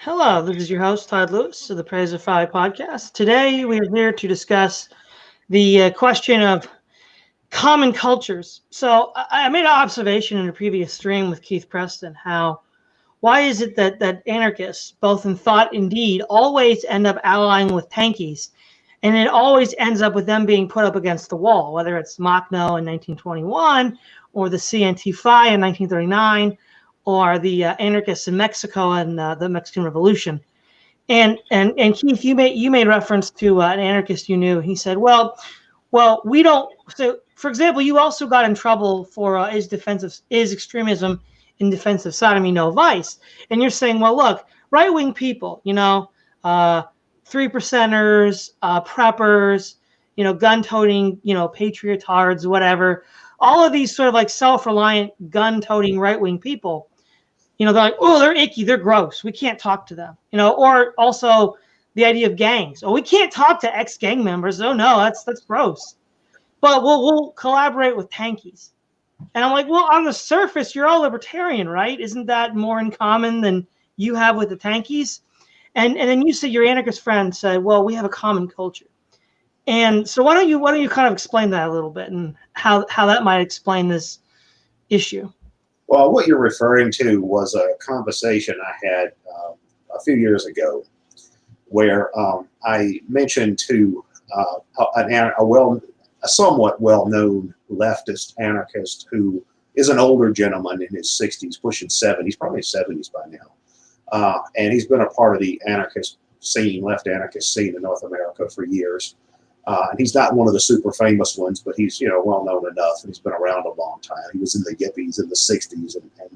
Hello, this is your host, Todd Lewis of the Praise of Fire podcast. Today, we are here to discuss the question of common cultures. So, I made an observation in a previous stream with Keith Preston how why is it that anarchists, both in thought and deed, always end up allying with tankies, and it always ends up with them being put up against the wall, whether it's Machno in 1921 or the CNT-FI in 1939 or the anarchists in Mexico and the Mexican Revolution. And Keith, you made reference to an anarchist you knew. He said, well, we don't. So, for example, you also got in trouble for is extremism in defense of sodomy no vice, and you're saying, well, look, right wing people, three percenters, preppers, gun toting, patriotards, whatever. All of these sort of like self-reliant gun toting right wing people, they're like, oh, they're icky, they're gross, we can't talk to them, or also the idea of gangs. Oh, we can't talk to ex-gang members. Oh no, that's gross. But we'll collaborate with tankies. And I'm like, well, on the surface, you're all libertarian, right? Isn't that more in common than you have with the tankies? And then you said your anarchist friend said, well, we have a common culture. And so why don't you kind of explain that a little bit and how that might explain this issue? Well, what you're referring to was a conversation I had a few years ago where I mentioned to a somewhat well-known leftist anarchist who is an older gentleman in his 60s, pushing 70s, probably 70s by now. And he's been a part of the anarchist scene, left anarchist scene in North America for years. And he's not one of the super famous ones, but he's well known enough, and he's been around a long time. He was in the Yippies in the 60s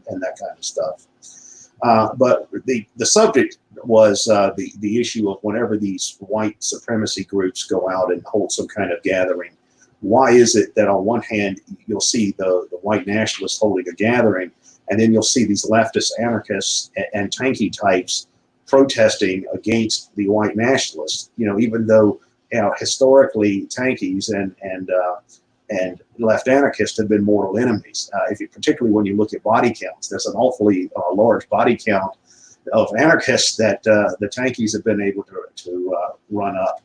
and that kind of stuff. But the subject was the issue of whenever these white supremacy groups go out and hold some kind of gathering, why is it that on one hand you'll see the white nationalists holding a gathering, and then you'll see these leftist anarchists and tanky types protesting against the white nationalists, even though historically tankies and left anarchists have been mortal enemies. Particularly when you look at body counts, there's an awfully large body count of anarchists that the tankies have been able to run up.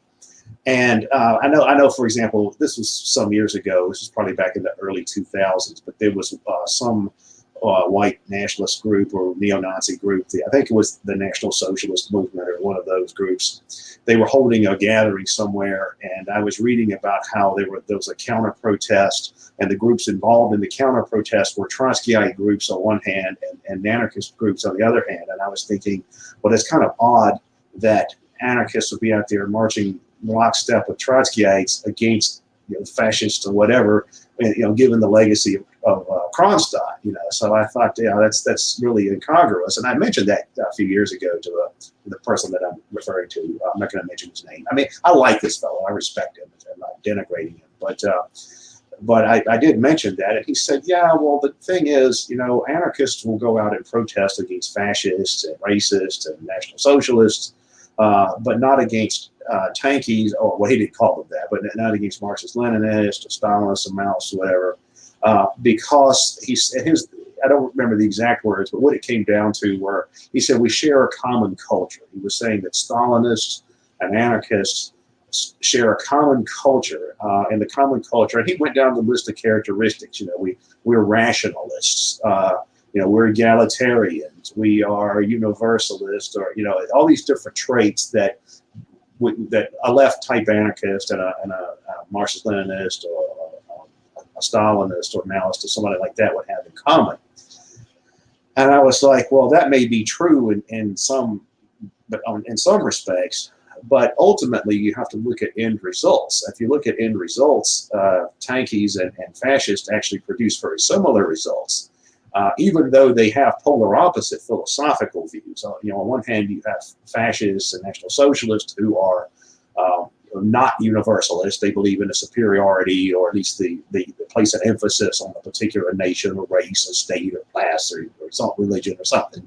And I know, for example, this was some years ago. This was probably back in the early 2000s, but there was some white nationalist group or neo-Nazi group. I think it was the National Socialist Movement or one of those groups. They were holding a gathering somewhere, and I was reading about how there was a counter-protest, and the groups involved in the counter-protest were Trotskyite groups on one hand and anarchist groups on the other hand. And I was thinking, well, it's kind of odd that anarchists would be out there marching lockstep with Trotskyites against fascists or whatever, given the legacy of Kronstadt, So I thought, that's really incongruous. And I mentioned that a few years ago to the person that I'm referring to. I'm not going to mention his name. I mean, I like this fellow. I respect him. I'm not denigrating him. But I did mention that, and he said, yeah, well, the thing is, anarchists will go out and protest against fascists and racists and National Socialists, but not against tankies, or well, he didn't call them that, but not against Marxist-Leninists or Stalinists or Maoists or whatever, because I don't remember the exact words, but what it came down to were, he said, we share a common culture. He was saying that Stalinists and anarchists share a common culture, and the common culture, and he went down the list of characteristics. We're rationalists, we're egalitarians, we are universalists, or all these different traits that a left type anarchist and a Marxist-Leninist or a Stalinist or Maoist or somebody like that would have in common. And I was like, well, that may be true in some respects, but ultimately you have to look at end results. If you look at end results, tankies and fascists actually produce very similar results. Even though they have polar opposite philosophical views. On one hand, you have fascists and National Socialists who are not universalists. They believe in a superiority, or at least they place an emphasis on a particular nation or race or state or class or some religion or something.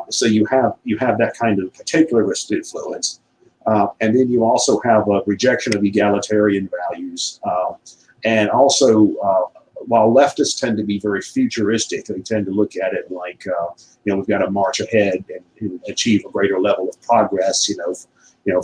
So you have that kind of particularist influence. And then you also have a rejection of egalitarian values, and also while leftists tend to be very futuristic, they tend to look at it like, we've got to march ahead and achieve a greater level of progress.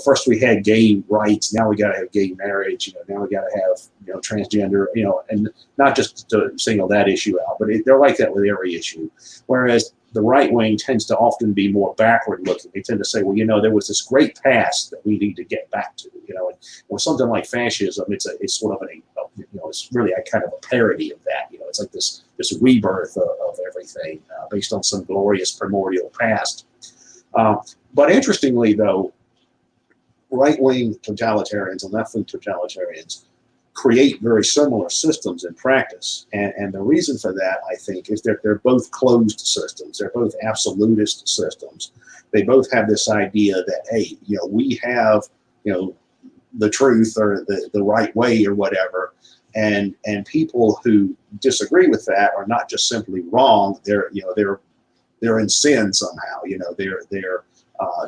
First we had gay rights, now we got to have gay marriage. Now we got to have transgender. And not just to single that issue out, but they're like that with every issue. Whereas the right wing tends to often be more backward looking. They tend to say, well, there was this great past that we need to get back to. And with something like fascism, it's sort of it's really a kind of a parody of that. It's like this rebirth of everything based on some glorious primordial past. But interestingly, though, right-wing totalitarians and left-wing totalitarians create very similar systems in practice. And the reason for that, I think, is that they're both closed systems. They're both absolutist systems. They both have this idea that, hey, we have, the truth or the right way or whatever. And people who disagree with that are not just simply wrong. They're in sin somehow.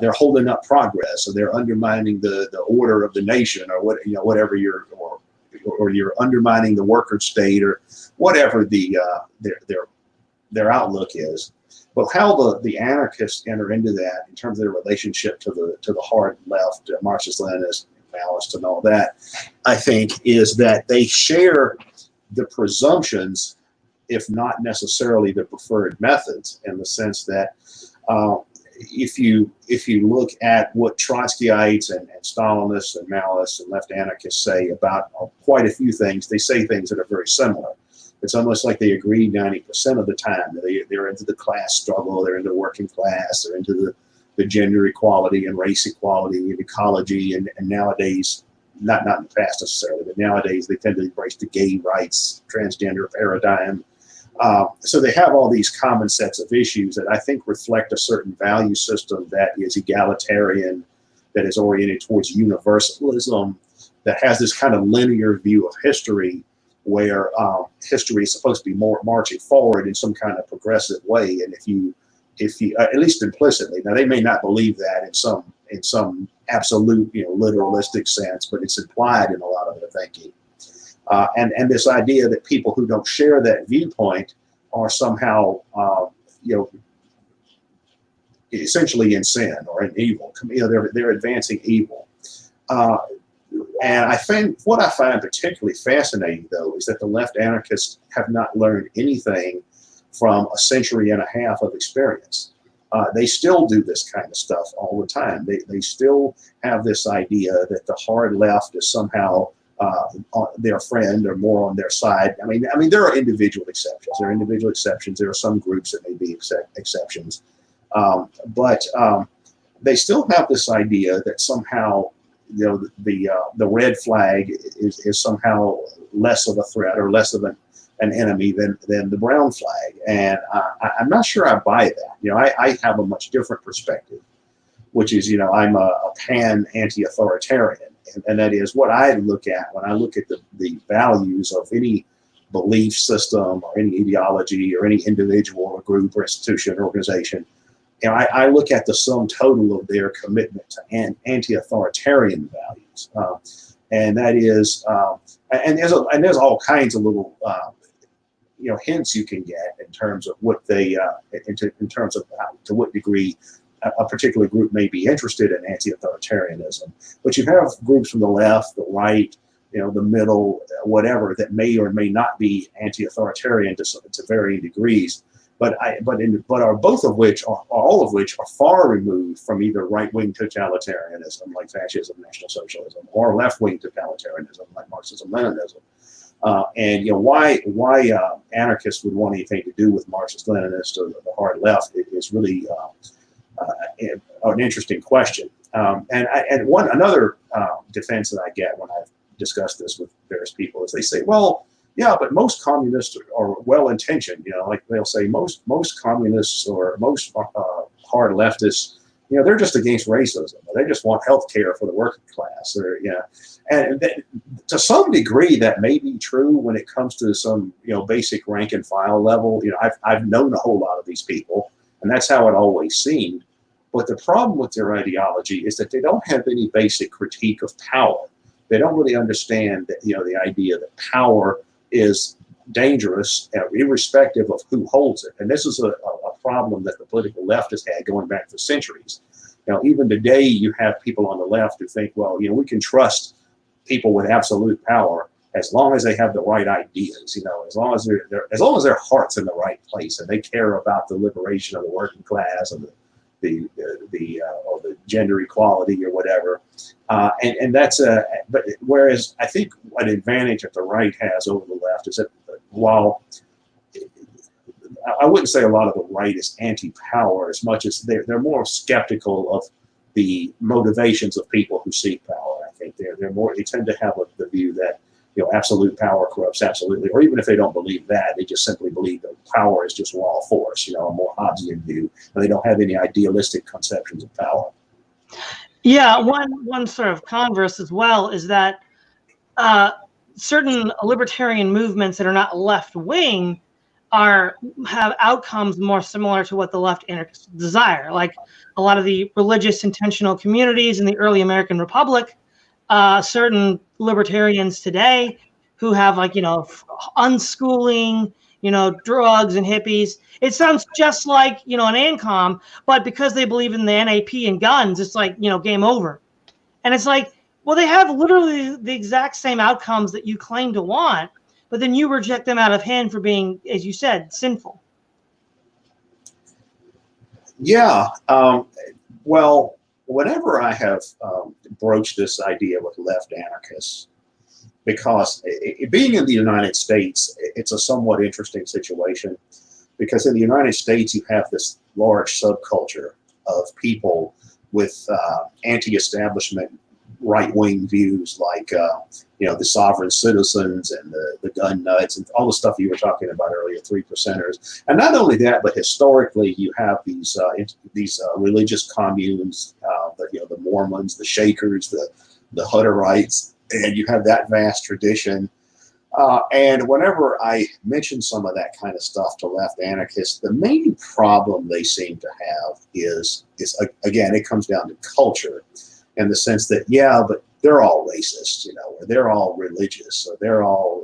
They're holding up progress, or they're undermining the order of the nation, or whatever or you're undermining the worker state, or whatever their outlook is. But how the anarchists enter into that in terms of their relationship to the hard left, Marxist-Leninist, Maoist, and all that, I think, is that they share the presumptions, if not necessarily the preferred methods, in the sense that if you look at what Trotskyites and Stalinists and Maoists and left anarchists say about quite a few things, they say things that are very similar. It's almost like they agree 90% of the time. They're into the class struggle, they're into working class, they're into the gender equality and race equality and ecology, and nowadays, not in the past necessarily, but nowadays they tend to embrace the gay rights, transgender paradigm. So they have all these common sets of issues that I think reflect a certain value system that is egalitarian, that is oriented towards universalism, that has this kind of linear view of history, where history is supposed to be more marching forward in some kind of progressive way. And if you at least implicitly, now they may not believe that in some absolute literalistic sense, but it's implied in a lot of their thinking. And this idea that people who don't share that viewpoint are somehow, essentially in sin or in evil. They're advancing evil. And what I find particularly fascinating, though, is that the left anarchists have not learned anything from a century and a half of experience. They still do this kind of stuff all the time. They still have this idea that the hard left is somehow their friend or more on their side. I mean, there are individual exceptions. There are some groups that may be exceptions, but they still have this idea that somehow the red flag is somehow less of a threat or less of an enemy than the brown flag. And I'm not sure I buy that. I have a much different perspective, which is, I'm a pan anti-authoritarian. And that is what I look at when I look at the values of any belief system or any ideology or any individual or group or institution or organization. I look at the sum total of their commitment to anti-authoritarian values. And that is, and there's all kinds of little, hints you can get in terms of what they, in terms of to what degree a particular group may be interested in anti-authoritarianism. But you have groups from the left, the right, the middle, whatever, that may or may not be anti-authoritarian to varying degrees. But both of which, or all of which, are far removed from either right-wing totalitarianism like fascism, National Socialism, or left-wing totalitarianism like Marxism-Leninism. And why anarchists would want anything to do with Marxist-Leninist or the hard left is really an interesting question. And another defense that I get when I've discussed this with various people is they say, well, yeah, but most communists are well-intentioned. Like they'll say most communists or most hard leftists, they're just against racism. They just want health care for the working class. And to some degree, that may be true when it comes to some basic rank and file level. I've known a whole lot of these people, and that's how it always seemed. But the problem with their ideology is that they don't have any basic critique of power. They don't really understand that the idea that power is dangerous, irrespective of who holds it. And this is a problem that the political left has had going back for centuries. Even today, you have people on the left who think, well, we can trust people with absolute power as long as they have the right ideas, as long as their heart's in the right place and they care about the liberation of the working class and the gender equality or whatever. And that's but whereas I think an advantage that the right has over the left is that while I wouldn't say a lot of the right is anti-power as much as they're more skeptical of the motivations of people who seek power. I think they tend to have the view that absolute power corrupts absolutely, or even if they don't believe that, they just simply believe that power is just raw force, a more Hobbesian view, and they don't have any idealistic conceptions of power. Yeah, one sort of converse as well is that certain libertarian movements that are not left-wing have outcomes more similar to what the left anarchists desire. Like a lot of the religious intentional communities in the early American Republic, certain libertarians today who have unschooling, drugs and hippies. It sounds just like, an ANCOM, but because they believe in the NAP and guns, it's like, game over. And it's like, well, they have literally the exact same outcomes that you claim to want, but then you reject them out of hand for being, as you said, sinful. Yeah. Well, whenever I have broached this idea with left anarchists, because being in the United States, it's a somewhat interesting situation, because in the United States, you have this large subculture of people with anti-establishment right-wing views like, the sovereign citizens and the gun nuts and all the stuff you were talking about earlier, 3%ers. And not only that, but historically, you have these religious communes, the Mormons, the Shakers, the Hutterites, and you have that vast tradition. And whenever I mention some of that kind of stuff to left anarchists, the main problem they seem to have is again, it comes down to culture, in the sense that, yeah, but they're all racist, or they're all religious, or they're all,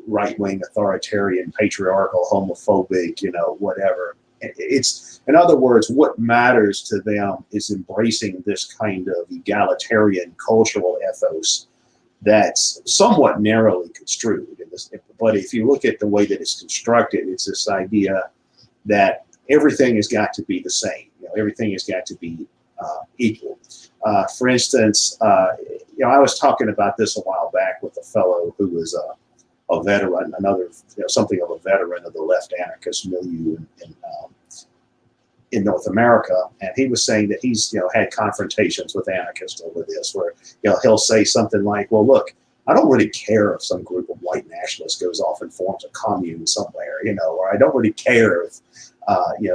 right-wing, authoritarian, patriarchal, homophobic, whatever. It's, in other words, what matters to them is embracing this kind of egalitarian cultural ethos that's somewhat narrowly construed. But if you look at the way that it's constructed, it's this idea that everything has got to be the same. Everything has got to be equal. For instance, I was talking about this a while back with a fellow who was a veteran, something of a veteran of the left anarchist milieu in North America, and he was saying that he's had confrontations with anarchists over this, where he'll say something like, "Well, look, I don't really care if some group of white nationalists goes off and forms a commune somewhere, or I don't really care if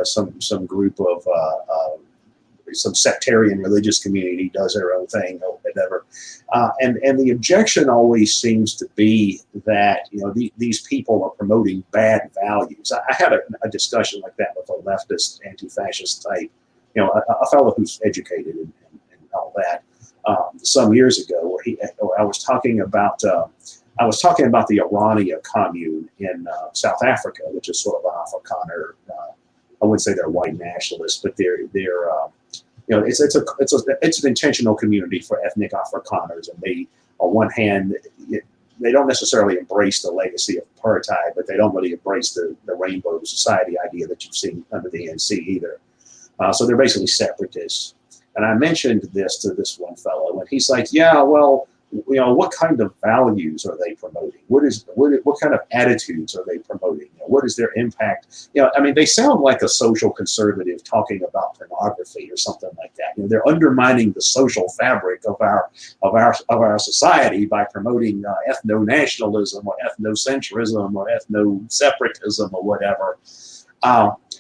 some group of some sectarian religious community does their own thing or whatever." And the objection always seems to be that, these people are promoting bad values. I had a discussion like that with a leftist anti-fascist type, a fellow who's educated and all that, some years ago, where I was talking about the Irania commune in South Africa, which is sort of an Afrikaner, I wouldn't say they're white nationalists, but they're it's an intentional community for ethnic Afrikaners, and they, on one hand, they don't necessarily embrace the legacy of apartheid, but they don't really embrace the rainbow society idea that you've seen under the ANC either. So they're basically separatists. And I mentioned this to this one fellow, and he's like, "Yeah, well, what kind of values are they promoting? What kind of attitudes are they promoting? What is their impact?" They sound like a social conservative talking about pornography or something like that. They're undermining the social fabric of our society by promoting ethno-nationalism or ethnocentrism or ethno-separatism or whatever.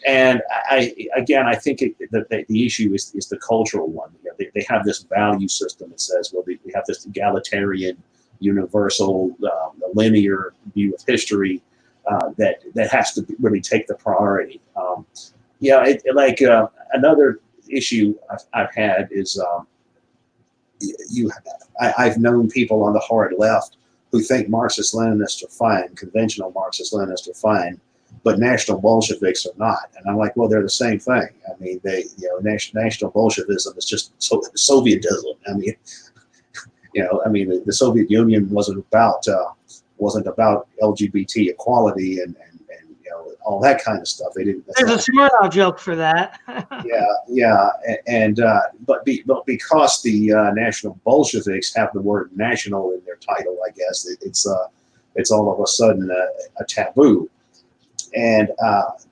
And I think that the issue is the cultural one. They have this value system that says, well, we have this egalitarian, universal, linear view of history that has to really take the priority. Another issue I've had is I've known people on the hard left who think Marxist-Leninists are fine, conventional Marxist-Leninists are fine, but National Bolsheviks are not. And I'm like, well, they're the same thing. I mean, National Bolshevism is just Sovietism. I mean, the Soviet Union wasn't about LGBT equality and all that kind of stuff. They didn't. There's a Smurdow joke for that. But because the National Bolsheviks have the word "national" in their title, I guess it's all of a sudden a taboo.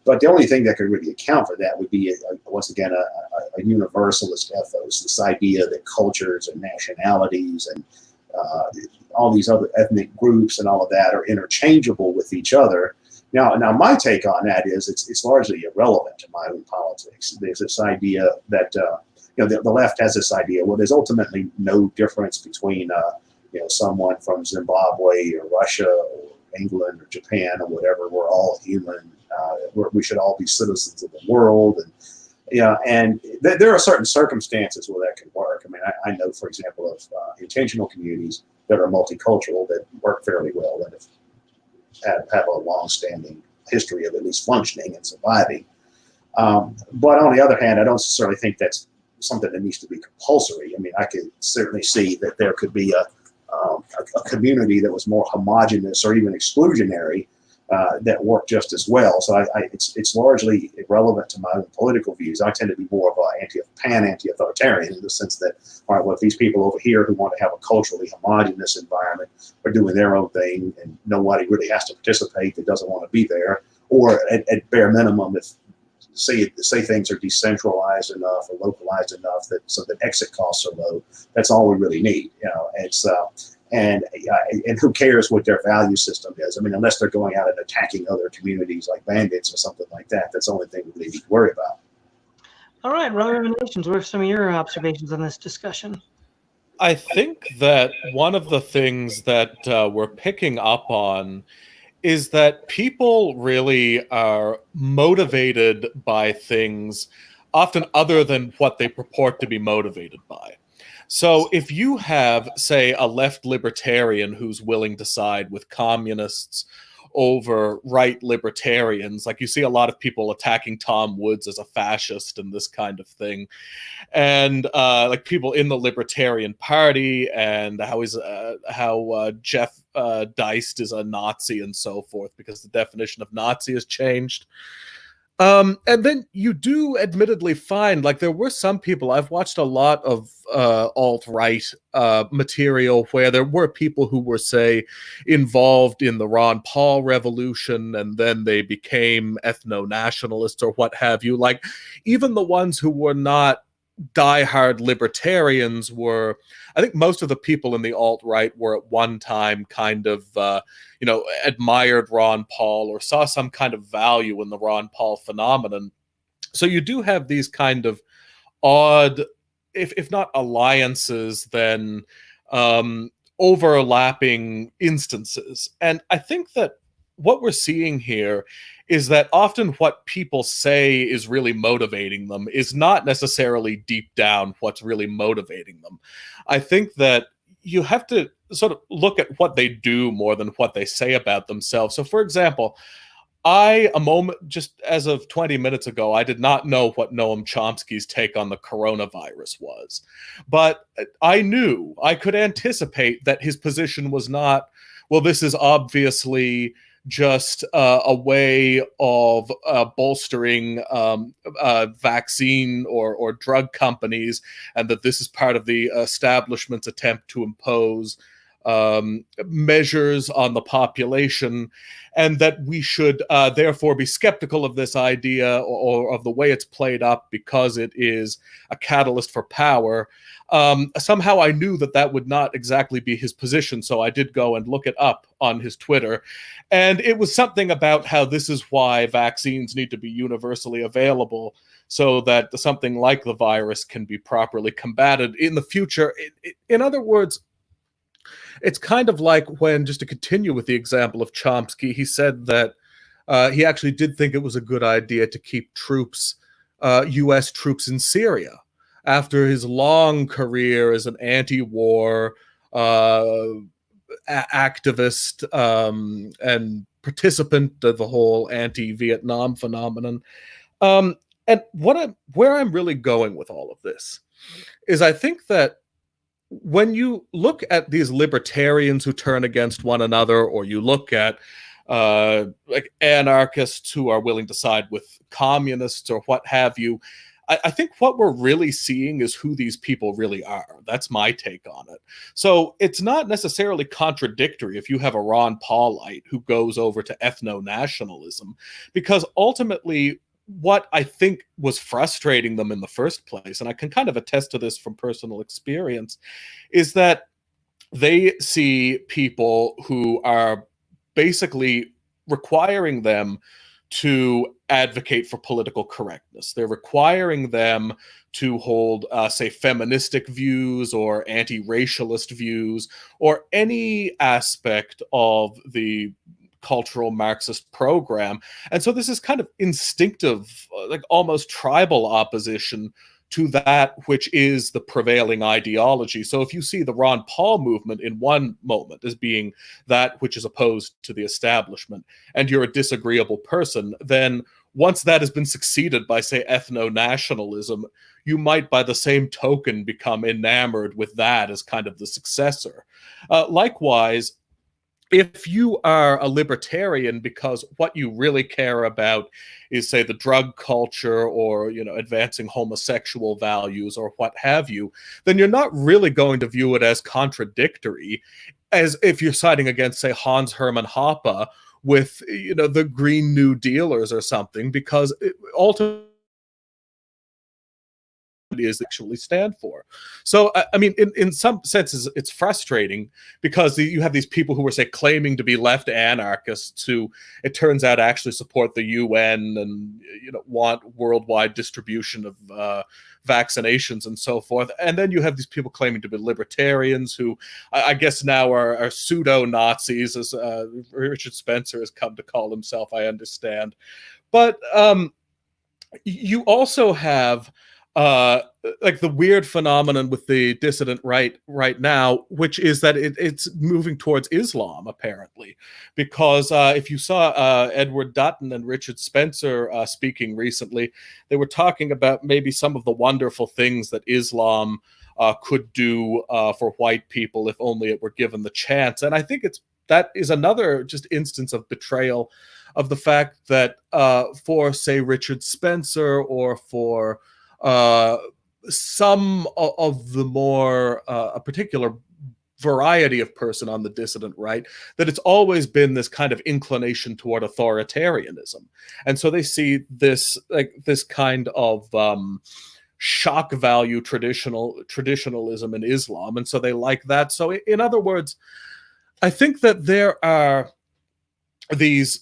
But the only thing that could really account for that would be once again a universalist ethos, this idea that cultures and nationalities and all these other ethnic groups and all of that are interchangeable with each other. Now my take on that is it's largely irrelevant to my own politics. There's this idea that the left has this idea. Well, there's ultimately no difference between someone from Zimbabwe or Russia or England or Japan or whatever. We're all human. We should all be citizens of the world. And there are certain circumstances where that can work. I mean, I know, for example, of intentional communities that are multicultural that work fairly well and have a long-standing history of at least functioning and surviving. But on the other hand, I don't necessarily think that's something that needs to be compulsory. I mean, I could certainly see that there could be a community that was more homogenous or even exclusionary that worked just as well. So it's largely irrelevant to my own political views. I tend to be more of an anti-authoritarian in the sense that, all right, well, if these people over here who want to have a culturally homogenous environment are doing their own thing and nobody really has to participate that doesn't want to be there, or at bare minimum, if say things are decentralized enough or localized enough so that exit costs are low, that's all we really need. And who cares what their value system is? I mean, unless they're going out and attacking other communities like bandits or something like that, that's the only thing we really need to worry about. All right, Ruminations, what are some of your observations on this discussion? I think that one of the things that we're picking up on is that people really are motivated by things often other than what they purport to be motivated by. So if you have, say, a left libertarian who's willing to side with communists over right libertarians, like you see a lot of people attacking Tom Woods as a fascist and this kind of thing, and like people in the Libertarian Party and how Jeff Deist is a Nazi and so forth because the definition of Nazi has changed. And then you do admittedly find, like, there were some people, I've watched a lot of alt-right material where there were people who were, say, involved in the Ron Paul revolution, and then they became ethno-nationalists or what have you. Like, even the ones who were not diehard libertarians were, I think most of the people in the alt-right were at one time kind of, admired Ron Paul or saw some kind of value in the Ron Paul phenomenon. So you do have these kind of odd, if not alliances, then overlapping instances. And I think that what we're seeing here is that often what people say is really motivating them is not necessarily deep down what's really motivating them. I think that you have to sort of look at what they do more than what they say about themselves. So, for example, just as of 20 minutes ago, I did not know what Noam Chomsky's take on the coronavirus was. But I knew, I could anticipate that his position was not, well, this is obviously just a way of bolstering vaccine or drug companies, and that this is part of the establishment's attempt to impose measures on the population, and that we should therefore be skeptical of this idea or of the way it's played up because it is a catalyst for power. Somehow I knew that would not exactly be his position, so I did go and look it up on his Twitter, and it was something about how this is why vaccines need to be universally available so that something like the virus can be properly combated in the future. In other words, it's kind of like when, just to continue with the example of Chomsky, he said that he actually did think it was a good idea to keep U.S. troops in Syria after his long career as an anti-war activist and participant of the whole anti-Vietnam phenomenon. And where I'm really going with all of this is I think that when you look at these libertarians who turn against one another, or you look at like anarchists who are willing to side with communists or what have you, I think what we're really seeing is who these people really are. That's my take on it. So it's not necessarily contradictory if you have a Ron Paulite who goes over to ethno-nationalism, because ultimately what I think was frustrating them in the first place, and I can kind of attest to this from personal experience, is that they see people who are basically requiring them to advocate for political correctness. They're requiring them to hold, say, feministic views or anti-racialist views, or any aspect of the cultural Marxist program. And so this is kind of instinctive, like almost tribal opposition to that which is the prevailing ideology. So if you see the Ron Paul movement in one moment as being that which is opposed to the establishment, and you're a disagreeable person, then once that has been succeeded by, say, ethno-nationalism, you might by the same token become enamored with that as kind of the successor. Likewise, if you are a libertarian because what you really care about is, say, the drug culture, or, you know, advancing homosexual values or what have you, then you're not really going to view it as contradictory as if you're siding against, say, Hans Hermann Hoppe with, you know, the Green New Dealers or something, because ultimately is actually stand for. So, I mean, in some senses, it's frustrating because you have these people who were, say, claiming to be left anarchists who, it turns out, actually support the UN and, you know, want worldwide distribution of vaccinations and so forth. And then you have these people claiming to be libertarians who I guess now are pseudo-Nazis, as Richard Spencer has come to call himself, I understand. But you also have like the weird phenomenon with the dissident right now, which is that it's moving towards Islam, apparently. Because if you saw Edward Dutton and Richard Spencer speaking recently, they were talking about maybe some of the wonderful things that Islam could do for white people if only it were given the chance. And I think that is another just instance of betrayal of the fact that for, say, Richard Spencer, or for some of the more a particular variety of person on the dissident right, that it's always been this kind of inclination toward authoritarianism. And so they see this, like, this kind of shock value traditionalism in Islam, and so they like that. So in other words, I think that there are these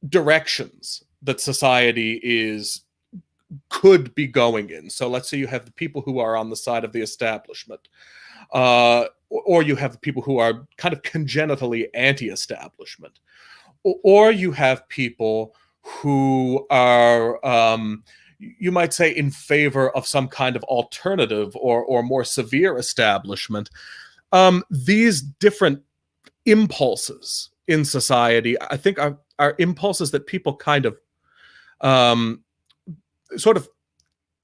directions that society could be going in. So let's say you have the people who are on the side of the establishment, or you have the people who are kind of congenitally anti-establishment, or you have people who are, you might say, in favor of some kind of alternative or more severe establishment. These different impulses in society, I think, are impulses that people kind of sort of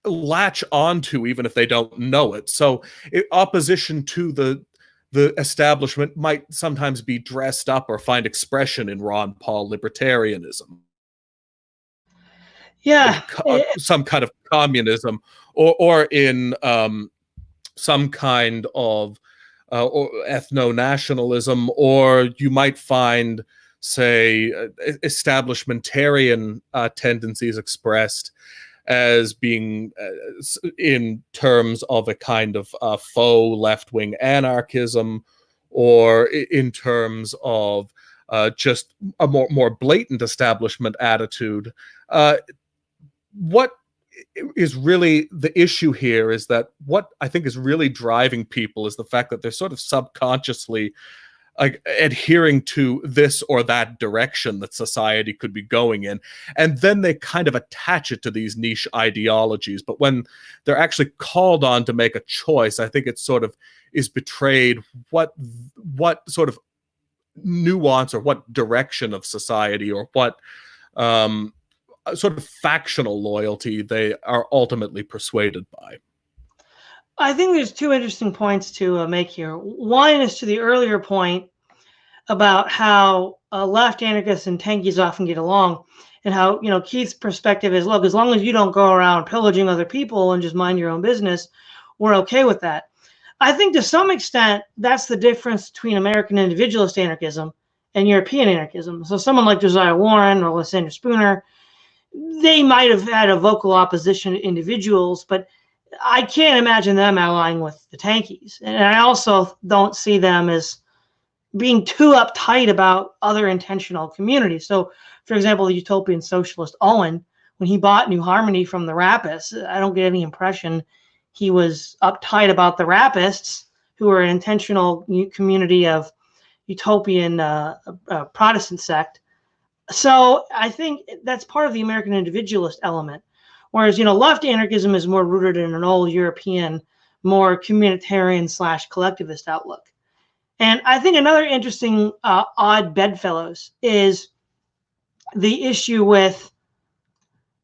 latch onto, even if they don't know it. So opposition to the establishment might sometimes be dressed up or find expression in Ron Paul libertarianism. Yeah. Some kind of communism, or in some kind of or ethno-nationalism, or you might find, say, establishmentarian tendencies expressed as being in terms of a kind of faux left-wing anarchism, or in terms of just a more blatant establishment attitude. What is really the issue here is that what I think is really driving people is the fact that they're sort of subconsciously adhering to this or that direction that society could be going in, and then they kind of attach it to these niche ideologies. But when they're actually called on to make a choice, I think it sort of is betrayed what sort of nuance or what direction of society or what sort of factional loyalty they are ultimately persuaded by. I think there's two interesting points to make here. One is to the earlier point about how left anarchists and tankies often get along, and how, you know, Keith's perspective is, look, as long as you don't go around pillaging other people and just mind your own business, we're okay with that. I think to some extent that's the difference between American individualist anarchism and European anarchism. So someone like Josiah Warren or Lysander Spooner, they might have had a vocal opposition to individuals, but I can't imagine them allying with the tankies. And I also don't see them as being too uptight about other intentional communities. So, for example, the utopian socialist Owen, when he bought New Harmony from the Rappists, I don't get any impression he was uptight about the Rappists, who are an intentional community of utopian Protestant sect. So I think that's part of the American individualist element. Whereas, you know, left anarchism is more rooted in an old European, more communitarian / collectivist outlook. And I think another interesting odd bedfellows is the issue with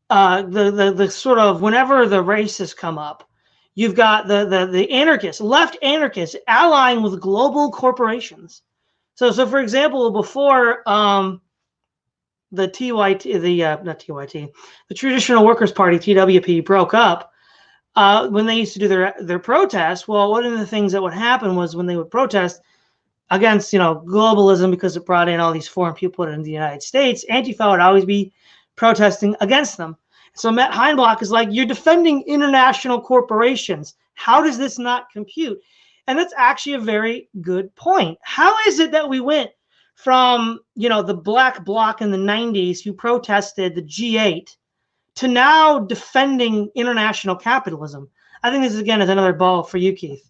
the sort of, whenever the racists come up, you've got the anarchists, left anarchists, allying with global corporations. So for example, before the Traditional Workers Party, TWP, broke up, when they used to do their protests, well, one of the things that would happen was when they would protest against, you know, globalism, because it brought in all these foreign people into the United States, Antifa would always be protesting against them. So Matt Heinblock is like, you're defending international corporations. How does this not compute? And that's actually a very good point. How is it that we went from, you know, the black bloc in the 90s who protested the G8 to now defending international capitalism? I think this, again, is another ball for you, Keith.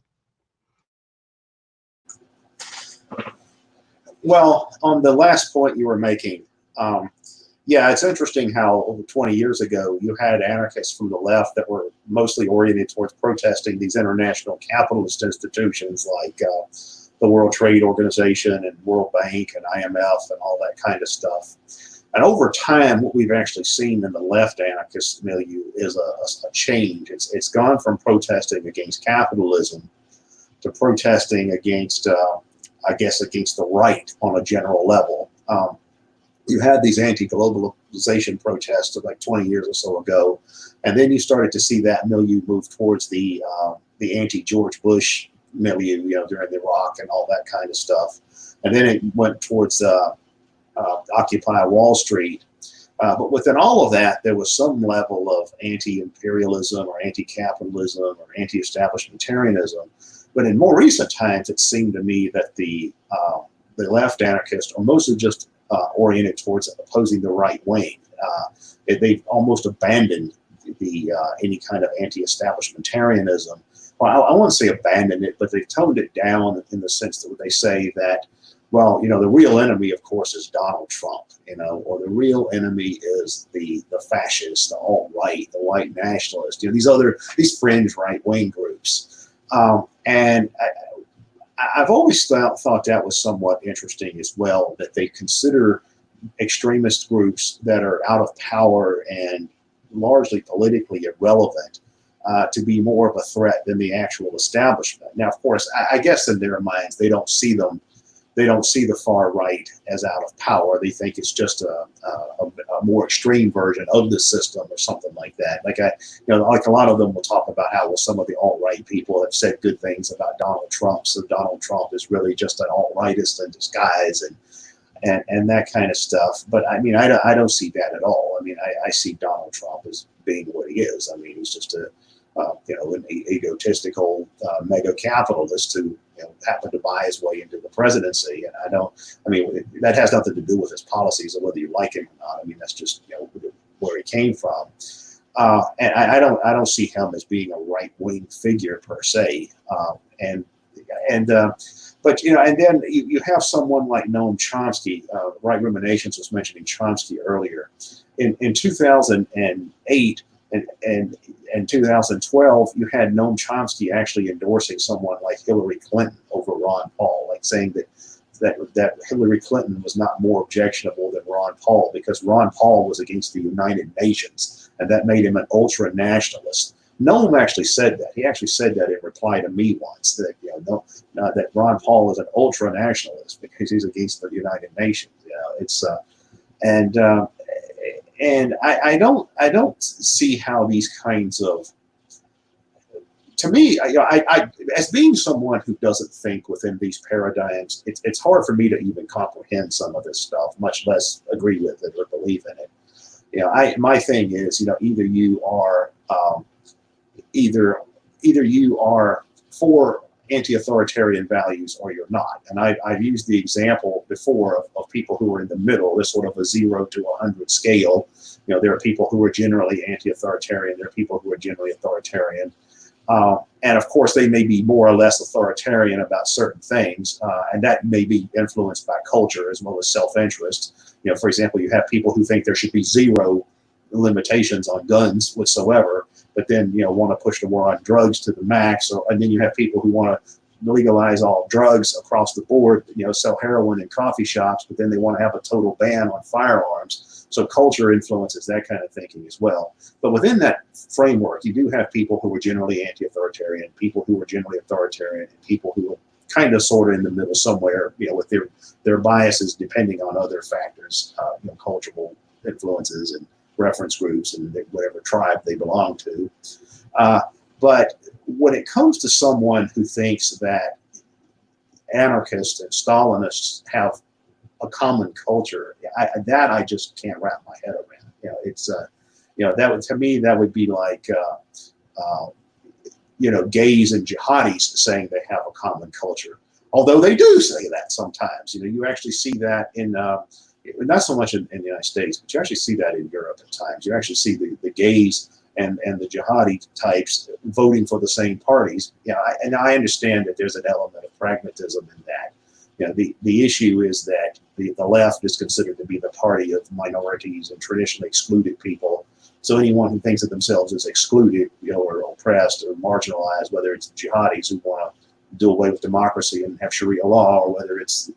Well, on the last point you were making, yeah, it's interesting how over 20 years ago you had anarchists from the left that were mostly oriented towards protesting these international capitalist institutions like the World Trade Organization and World Bank and IMF and all that kind of stuff. And over time, what we've actually seen in the left anarchist milieu is a change. It's gone from protesting against capitalism to protesting against I guess, against the right on a general level. You had these anti-globalization protests of like 20 years or so ago, and then you started to see that milieu move towards the anti-George Bush milieu, you know, during Iraq and all that kind of stuff. And then it went towards Occupy Wall Street. But within all of that, there was some level of anti-imperialism or anti-capitalism or anti-establishmentarianism. But in more recent times, it seemed to me that the left anarchists are mostly just oriented towards opposing the right wing. They've almost abandoned any kind of anti-establishmentarianism. Well, I won't say abandoned it, but they've toned it down in the sense that they say that, well, you know, the real enemy, of course, is Donald Trump, you know, or the real enemy is the fascists, the alt-right, the white nationalists, you know, these fringe right-wing groups. And I've always thought that was somewhat interesting as well, that they consider extremist groups that are out of power and largely politically irrelevant to be more of a threat than the actual establishment. Now, of course, I guess in their minds, they don't see the far right as out of power. They think it's just a more extreme version of the system or something like that. Like like a lot of them will talk about how, well, some of the alt-right people have said good things about Donald Trump, so Donald Trump is really just an alt-rightist in disguise and that kind of stuff. But I mean, I don't see that at all. I mean, I see Donald Trump as being what he is. I mean, he's just an egotistical mega capitalist who, you know, happened to buy his way into the presidency. And that has nothing to do with his policies or whether you like him or not. I mean, that's just, you know, where he came from. And I don't see him as being a right-wing figure per se. But, you know, and then you have someone like Noam Chomsky. Right Ruminations was mentioning Chomsky earlier. In 2008 and 2012, you had Noam Chomsky actually endorsing someone like Hillary Clinton over Ron Paul, like saying that that Hillary Clinton was not more objectionable than Ron Paul, because Ron Paul was against the United Nations, and that made him an ultra nationalist. Noam actually said that. He actually said that in reply to me once, that that Ron Paul is an ultra nationalist because he's against the United Nations. It's and I don't see how these kinds of, to me, I as being someone who doesn't think within these paradigms, it's hard for me to even comprehend some of this stuff, much less agree with it or believe in it. My thing is, either you are either you are for anti-authoritarian values or you're not. And I've used the example before of people who are in the middle, this sort of a 0 to 100 scale. There are people who are generally anti-authoritarian. There are people who are generally authoritarian. And of course, they may be more or less authoritarian about certain things, and that may be influenced by culture as well as self-interest. For example, you have people who think there should be 0 limitations on guns whatsoever, but then want to push the war on drugs to the max. And then you have people who want to legalize all drugs across the board, sell heroin in coffee shops, but then they want to have a total ban on firearms. So culture influences that kind of thinking as well. But within that framework, you do have people who are generally anti-authoritarian, people who are generally authoritarian, and people who are kind of sort of in the middle somewhere, with their biases depending on other factors, cultural influences and reference groups and whatever tribe they belong to. But when it comes to someone who thinks that anarchists and Stalinists have a common culture, I just can't wrap my head around. It's that would, to me, that would be like gays and jihadis saying they have a common culture. Although they do say that sometimes. You actually see that in not so much in the United States, but you actually see that in Europe at times. You actually see the gays and the jihadi types voting for the same parties. And I understand that there's an element of pragmatism in that. The issue is that the left is considered to be the party of minorities and traditionally excluded people. So anyone who thinks of themselves as excluded, or oppressed or marginalized, whether it's jihadis who want to do away with democracy and have Sharia law, or whether it's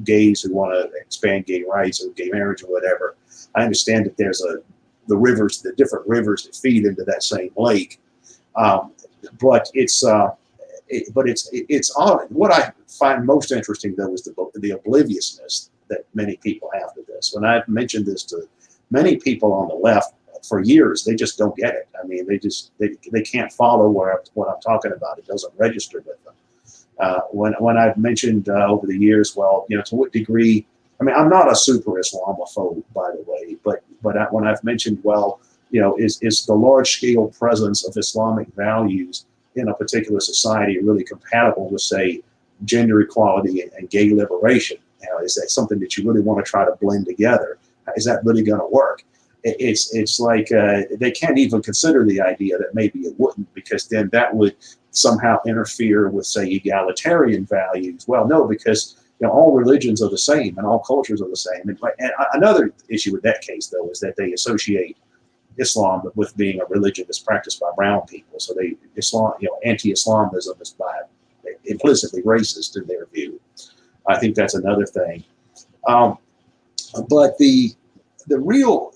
gays who want to expand gay rights or gay marriage or whatever. I understand that there's the different rivers that feed into that same lake, but it's odd. What I find most interesting though is the obliviousness that many people have to this. When I've mentioned this to many people on the left for years, they just don't get it. I mean, they can't follow what I'm talking about. It doesn't register with them. When I've mentioned over the years, well, to what degree, I mean, I'm not a super Islamophobe, by the way, but when I've mentioned, well, is the large scale presence of Islamic values in a particular society really compatible with, say, gender equality and gay liberation? Is that something that you really want to try to blend together? Is that really going to work? It's like they can't even consider the idea that maybe it wouldn't, because then that would somehow interfere with, say, egalitarian values. Well, no, because all religions are the same and all cultures are the same. And another issue with that case, though, is that they associate Islam with being a religion that's practiced by brown people. So anti-Islamism is implicitly racist in their view. I think that's another thing. But the real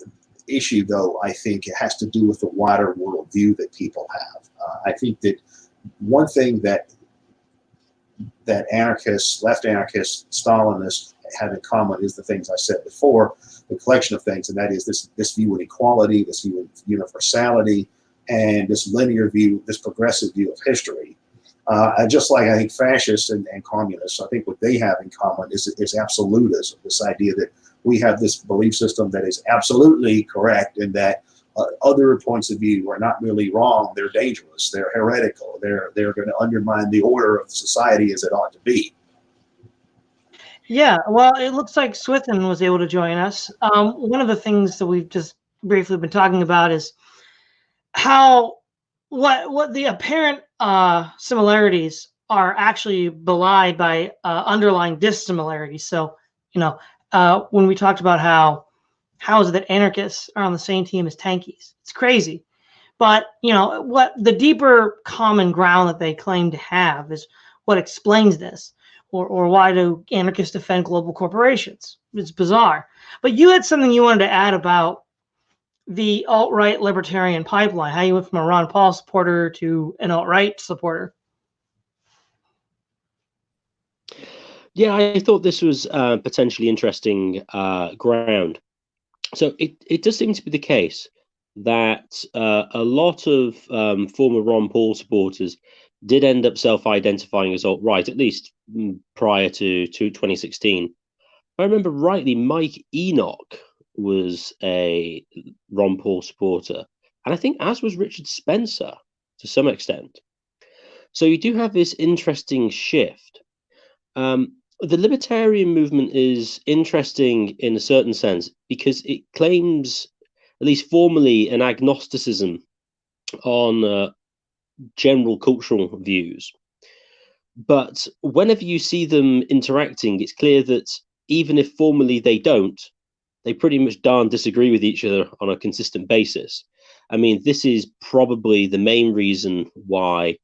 issue, though, I think it has to do with the wider worldview that people have. I think that one thing that anarchists, left anarchists, Stalinists have in common is the things I said before, the collection of things, and that is this view of equality, this view of universality, and this linear view, this progressive view of history. Just like I think fascists and communists, I think what they have in common is absolutism, this idea that we have this belief system that is absolutely correct, and that other points of view are not really wrong. They're dangerous. They're heretical. They're going to undermine the order of society as it ought to be. Yeah, well, it looks like Swithun was able to join us. One of the things that we've just briefly been talking about is what the apparent similarities are actually belied by underlying dissimilarities. So, when we talked about how is it that anarchists are on the same team as tankies? It's crazy. But, what the deeper common ground that they claim to have is what explains this. or why do anarchists defend global corporations? It's bizarre. But you had something you wanted to add about the alt-right libertarian pipeline, how you went from a Ron Paul supporter to an alt-right supporter. Yeah, I thought this was potentially interesting ground. So it does seem to be the case that a lot of former Ron Paul supporters did end up self-identifying as alt-right, at least prior to 2016. If I remember rightly, Mike Enoch was a Ron Paul supporter, and I think as was Richard Spencer to some extent. So you do have this interesting shift. The libertarian movement is interesting in a certain sense because it claims, at least formally, an agnosticism on general cultural views. But whenever you see them interacting, it's clear that even if formally they don't, they pretty much darn disagree with each other on a consistent basis. I mean, this is probably the main reason why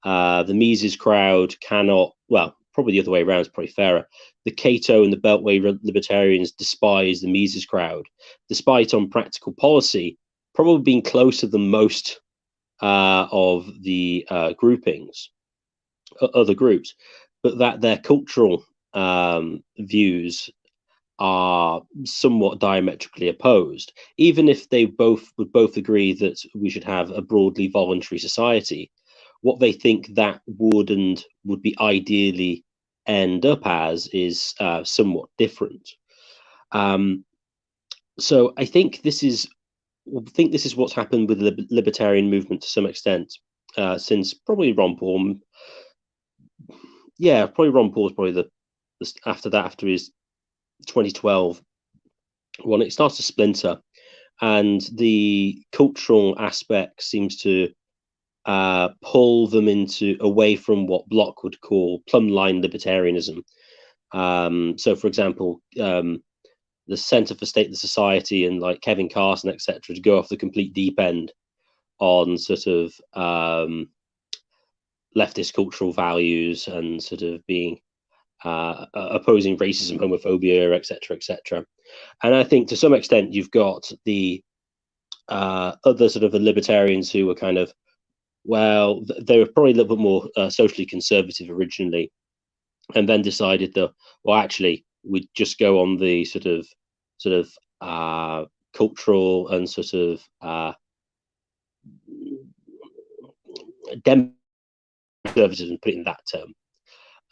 the Mises crowd cannot, well, probably the other way around is probably fairer. The Cato and the Beltway libertarians despise the Mises crowd, despite on practical policy probably being closer than most of the groupings, other groups, but that their cultural views are somewhat diametrically opposed. Even if they would both agree that we should have a broadly voluntary society, what they think that would be ideally end up as is somewhat different. So I think this is what's happened with the libertarian movement to some extent since probably Ron Paul. Yeah, probably Ron Paul is probably after his 2012 when it starts to splinter, and the cultural aspect seems to pull them away from what Bloch would call plumb line libertarianism. So, for example, the Centre for Stateless Society and like Kevin Carson, etc., to go off the complete deep end on sort of leftist cultural values and sort of being opposing racism, homophobia, etc., etc. And I think to some extent you've got the other sort of the libertarians who were kind of, well, they were probably a little bit more socially conservative originally, and then decided that, well, actually, we'd just go on the sort of cultural and sort of conservatism, put it in that term.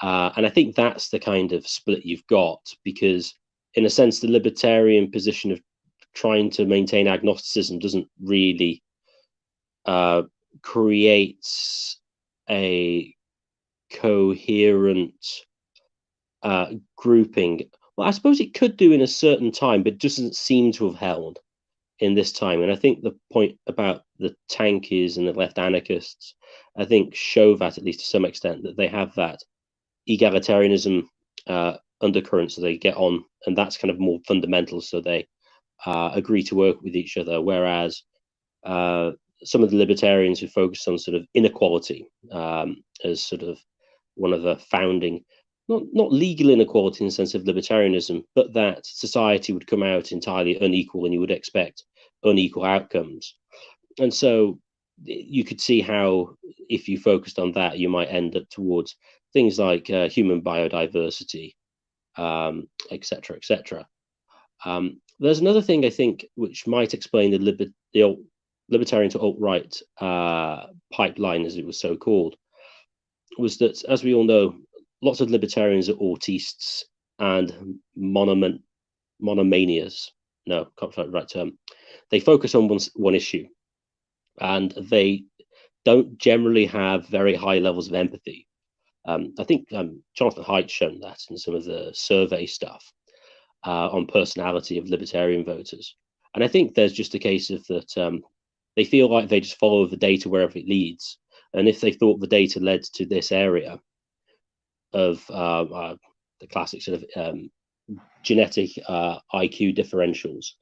And I think that's the kind of split you've got, because in a sense, the libertarian position of trying to maintain agnosticism doesn't really create a coherent grouping. Well, I suppose it could do in a certain time, but doesn't seem to have held in this time. And I think the point about the tankies and the left anarchists, I think, show that, at least to some extent, that they have that egalitarianism undercurrent, so they get on, and that's kind of more fundamental, so they agree to work with each other, whereas some of the libertarians who focus on sort of inequality as sort of one of the founding, not legal inequality in the sense of libertarianism, but that society would come out entirely unequal and you would expect unequal outcomes. And so you could see how, if you focused on that, you might end up towards things like human biodiversity, etc., etc. There's another thing I think which might explain the libertarian to alt-right pipeline, as it was so called, was that, as we all know, lots of libertarians are autists and monomanias. No, can't find the right term. They focus on one issue, and they don't generally have very high levels of empathy. I think Jonathan Haidt's shown that in some of the survey stuff on personality of libertarian voters. And I think there's just a case of that they feel like they just follow the data wherever it leads. And if they thought the data led to this area of the classic sort of genetic IQ differentials,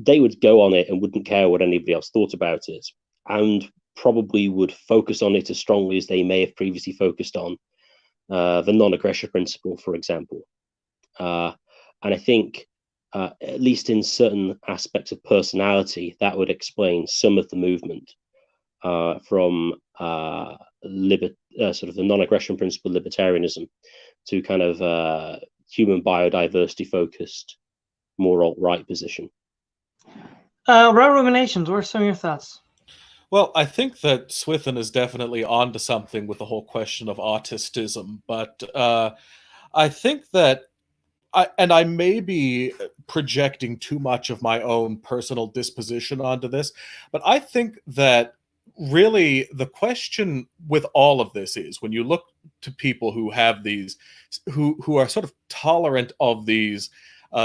they would go on it and wouldn't care what anybody else thought about it, and probably would focus on it as strongly as they may have previously focused on the non-aggression principle, for example. And I think, at least in certain aspects of personality, that would explain some of the movement from sort of the non-aggression principle libertarianism to kind of human biodiversity focused, more alt-right position. Ruminations, what are some of your thoughts? Well, I think that Swithun is definitely onto something with the whole question of autistism, but I think that I may be projecting too much of my own personal disposition onto this, but I think that really the question with all of this is, when you look to people who have these, who are sort of tolerant of these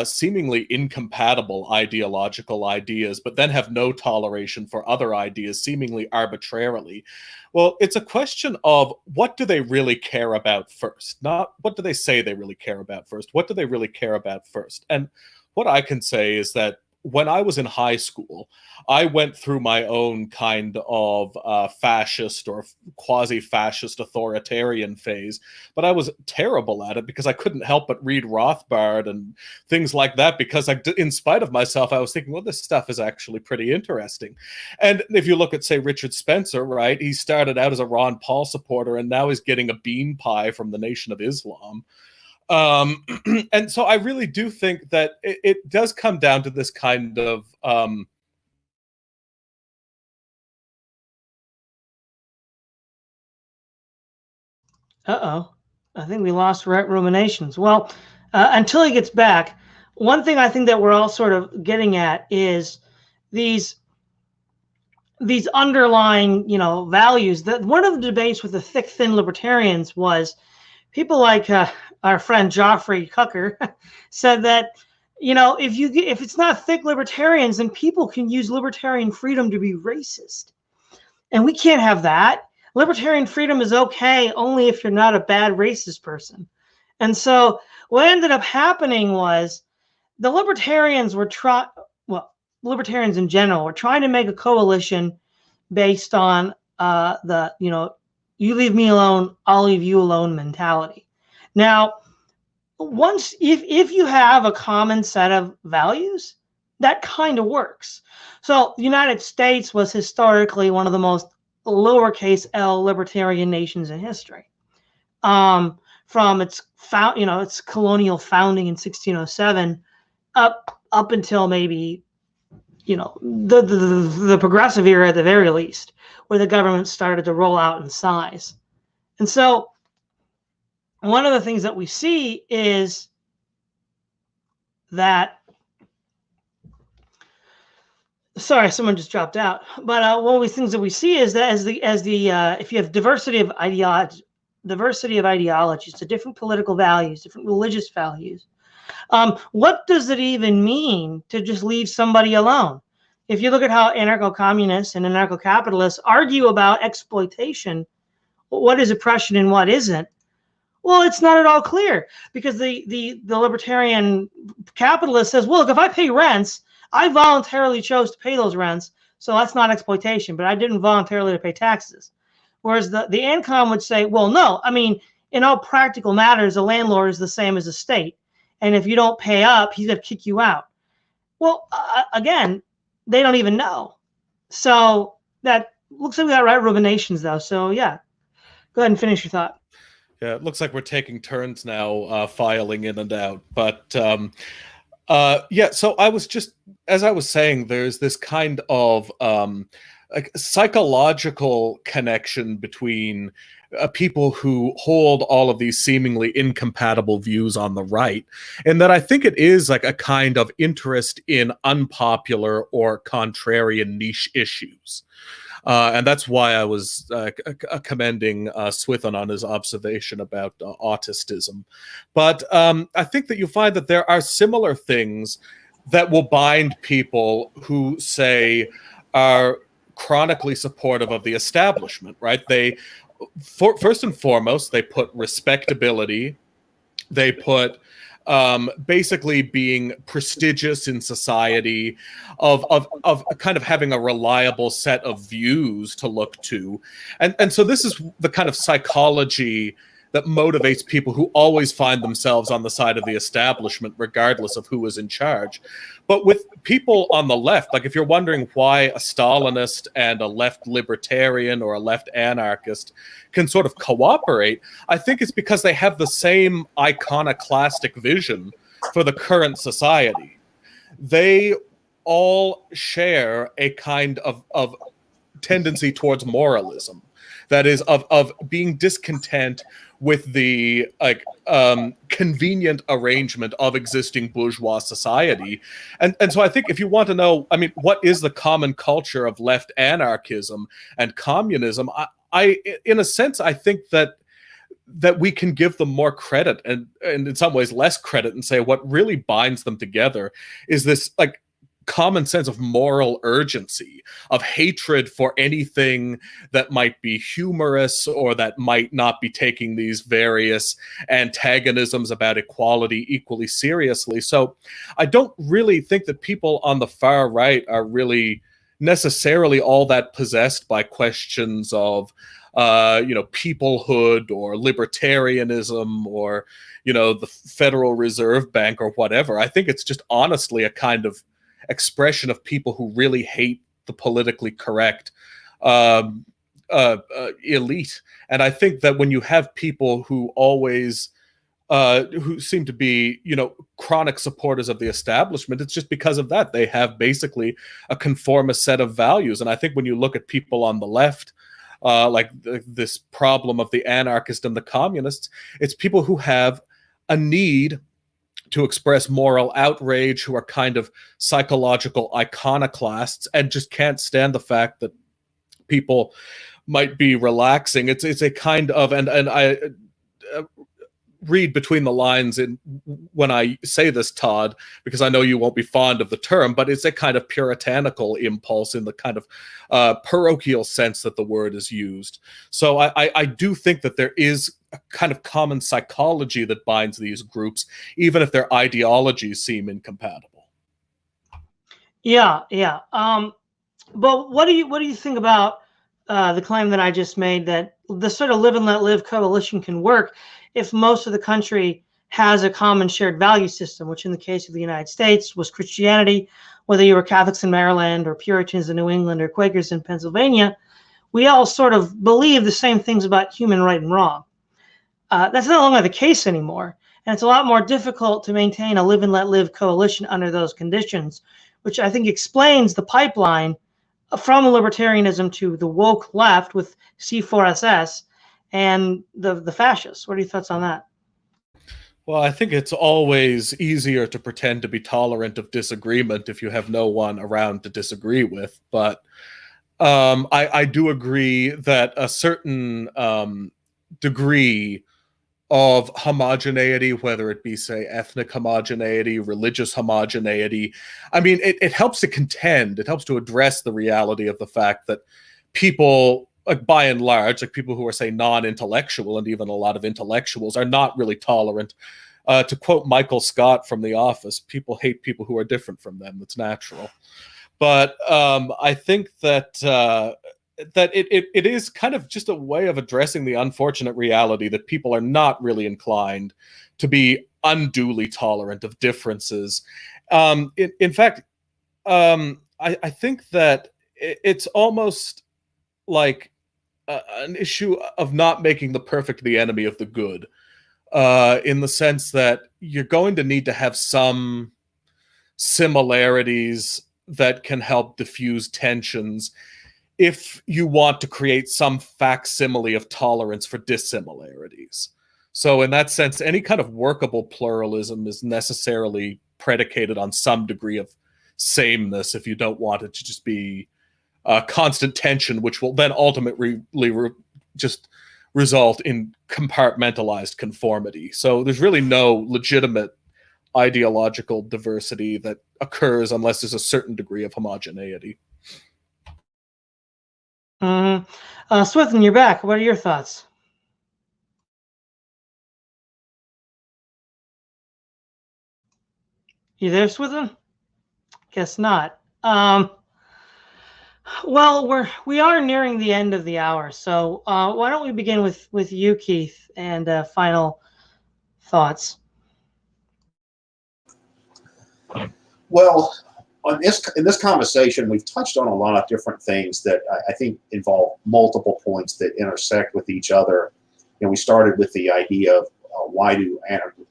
seemingly incompatible ideological ideas, but then have no toleration for other ideas seemingly arbitrarily. Well, it's a question of, what do they really care about first? Not what do they say they really care about first. What do they really care about first? And what I can say is that when I was in high school, I went through my own kind of fascist or quasi-fascist authoritarian phase, but I was terrible at it because I couldn't help but read Rothbard and things like that, because in spite of myself, I was thinking, well, this stuff is actually pretty interesting. And if you look at, say, Richard Spencer, right, he started out as a Ron Paul supporter, and now he's getting a bean pie from the Nation of Islam. And so I really do think that it does come down to this kind of I think we lost Ruminations. Well, until he gets back, one thing I think that we're all sort of getting at is these underlying, values. That one of the debates with the thick, thin libertarians was people like our friend Joffrey Cucker said that, if it's not thick libertarians, then people can use libertarian freedom to be racist, and we can't have that. Libertarian freedom is okay only if you're not a bad racist person. And so what ended up happening was the libertarians were libertarians in general were trying to make a coalition based on you leave me alone, I'll leave you alone mentality. Now, if you have a common set of values, that kind of works. So the United States was historically one of the most lowercase L libertarian nations in history, from its its colonial founding in 1607 up until maybe the progressive era at the very least, where the government started to roll out in size. And so one of the things that we see is that, sorry, someone just dropped out. But one of the things that we see is that if you have diversity of ideologies, so different political values, different religious values, what does it even mean to just leave somebody alone? If you look at how anarcho-communists and anarcho-capitalists argue about exploitation, what is oppression and what isn't? Well, it's not at all clear, because the libertarian capitalist says, well, look, if I pay rents, I voluntarily chose to pay those rents, so that's not exploitation, but I didn't voluntarily pay taxes. Whereas the ANCOM would say, well, no, I mean, in all practical matters, a landlord is the same as a state. And if you don't pay up, he's going to kick you out. Well, again, they don't even know. So that looks like we got ruminations, though. So, yeah, go ahead and finish your thought. Yeah, it looks like we're taking turns now filing in and out. But yeah, so I was just, as I was saying, there's this kind of like psychological connection between people who hold all of these seemingly incompatible views on the right, and that I think it is like a kind of interest in unpopular or contrarian niche issues. And that's why I was commending Swithun on his observation about autistism. But I think that you find that there are similar things that will bind people who, say, are chronically supportive of the establishment, right? They, first and foremost, they put respectability, they put basically being prestigious in society, of kind of having a reliable set of views to look to. And so this is the kind of psychology that motivates people who always find themselves on the side of the establishment, regardless of who is in charge. But with people on the left, like if you're wondering why a Stalinist and a left libertarian or a left anarchist can sort of cooperate, I think it's because they have the same iconoclastic vision for the current society. They all share a kind of tendency towards moralism, that is of being discontent with the convenient arrangement of existing bourgeois society. And so I think if you want to know, I mean, what is the common culture of left anarchism and communism, I in a sense, I think that we can give them more credit and in some ways less credit, and say what really binds them together is this like common sense of moral urgency, of hatred for anything that might be humorous or that might not be taking these various antagonisms about equality equally seriously. So I don't really think that people on the far right are really necessarily all that possessed by questions of peoplehood or libertarianism or, the Federal Reserve Bank or whatever. I think it's just honestly a kind of expression of people who really hate the politically correct elite. And I think that when you have people who always who seem to be, chronic supporters of the establishment, it's just because of that. They have basically a conformist set of values. And I think when you look at people on the left, this problem of the anarchist and the communists, it's people who have a need to express moral outrage, who are kind of psychological iconoclasts and just can't stand the fact that people might be relaxing. It's a kind of, and I read between the lines in when I say this, Todd, because I know you won't be fond of the term, but it's a kind of puritanical impulse in the kind of parochial sense that the word is used. So I do think that there is a kind of common psychology that binds these groups, even if their ideologies seem incompatible. Yeah. But what do you think about the claim that I just made, that the sort of live and let live coalition can work if most of the country has a common shared value system, which in the case of the United States was Christianity, whether you were Catholics in Maryland or Puritans in New England or Quakers in Pennsylvania, we all sort of believe the same things about human right and wrong. That's no longer the case anymore. And it's a lot more difficult to maintain a live and let live coalition under those conditions, which I think explains the pipeline from libertarianism to the woke left with C4SS and the fascists. What are your thoughts on that? Well, I think it's always easier to pretend to be tolerant of disagreement if you have no one around to disagree with. But I do agree that a certain degree of homogeneity, whether it be, say, ethnic homogeneity, religious homogeneity, I mean, it helps to contend, it helps to address the reality of the fact that people, like by and large, like people who are, say, non-intellectual, and even a lot of intellectuals, are not really tolerant. To quote Michael Scott from The Office, people hate people who are different from them. That's natural. But I think that it is kind of just a way of addressing the unfortunate reality that people are not really inclined to be unduly tolerant of differences. In fact, I think that it's almost like an issue of not making the perfect the enemy of the good, in the sense that you're going to need to have some similarities that can help diffuse tensions if you want to create some facsimile of tolerance for dissimilarities. So in that sense, any kind of workable pluralism is necessarily predicated on some degree of sameness if you don't want it to just be constant tension, which will then ultimately just result in compartmentalized conformity. So there's really no legitimate ideological diversity that occurs unless there's a certain degree of homogeneity. Swithun, you're back. What are your thoughts? You there, Swithun? Guess not. Well, we are nearing the end of the hour, so why don't we begin with you, Keith, and final thoughts. Well, in this conversation, we've touched on a lot of different things that I think involve multiple points that intersect with each other. You know, we started with the idea of why do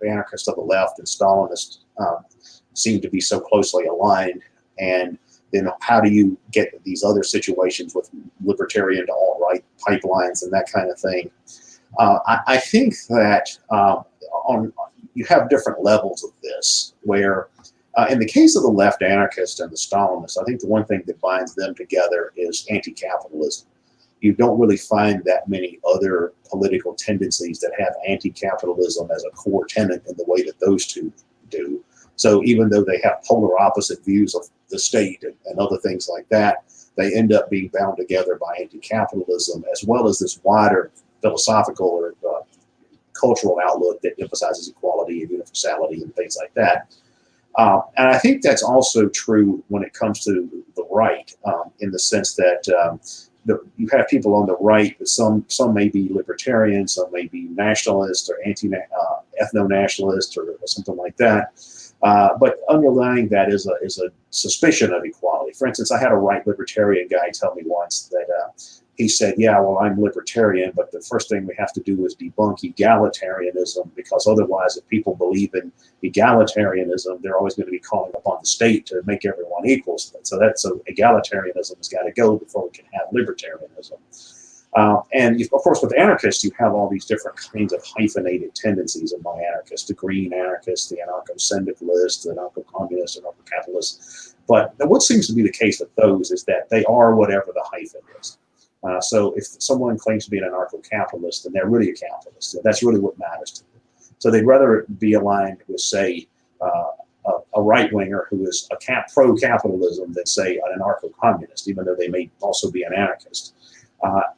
anarchists of the left and Stalinists seem to be so closely aligned, and then how do you get these other situations with libertarian to alt-right pipelines and that kind of thing. I think that you have different levels of this, where in the case of the left anarchists and the Stalinists, I think the one thing that binds them together is anti-capitalism. You don't really find that many other political tendencies that have anti-capitalism as a core tenet in the way that those two do. So even though they have polar opposite views of the state and other things like that, they end up being bound together by anti-capitalism, as well as this wider philosophical or cultural outlook that emphasizes equality and universality and things like that. And I think that's also true when it comes to the right, in the sense that you have people on the right, but some may be libertarian, some may be nationalist or ethno-nationalist or something like that. But underlying that is a suspicion of equality. For instance, I had a right libertarian guy tell me once that he said, yeah, well, I'm libertarian, but the first thing we have to do is debunk egalitarianism, because otherwise, if people believe in egalitarianism, they're always going to be calling upon the state to make everyone equal. So egalitarianism has got to go before we can have libertarianism. And of course, with anarchists, you have all these different kinds of hyphenated tendencies among anarchists: the green anarchists, the anarcho-syndicalists, the anarcho-communists, anarcho-capitalists. But what seems to be the case with those is that they are whatever the hyphen is. So if someone claims to be an anarcho-capitalist, then they're really a capitalist. That's really what matters to them. So they'd rather be aligned with, say, a right-winger who is pro-capitalism than, say, an anarcho-communist, even though they may also be an anarchist.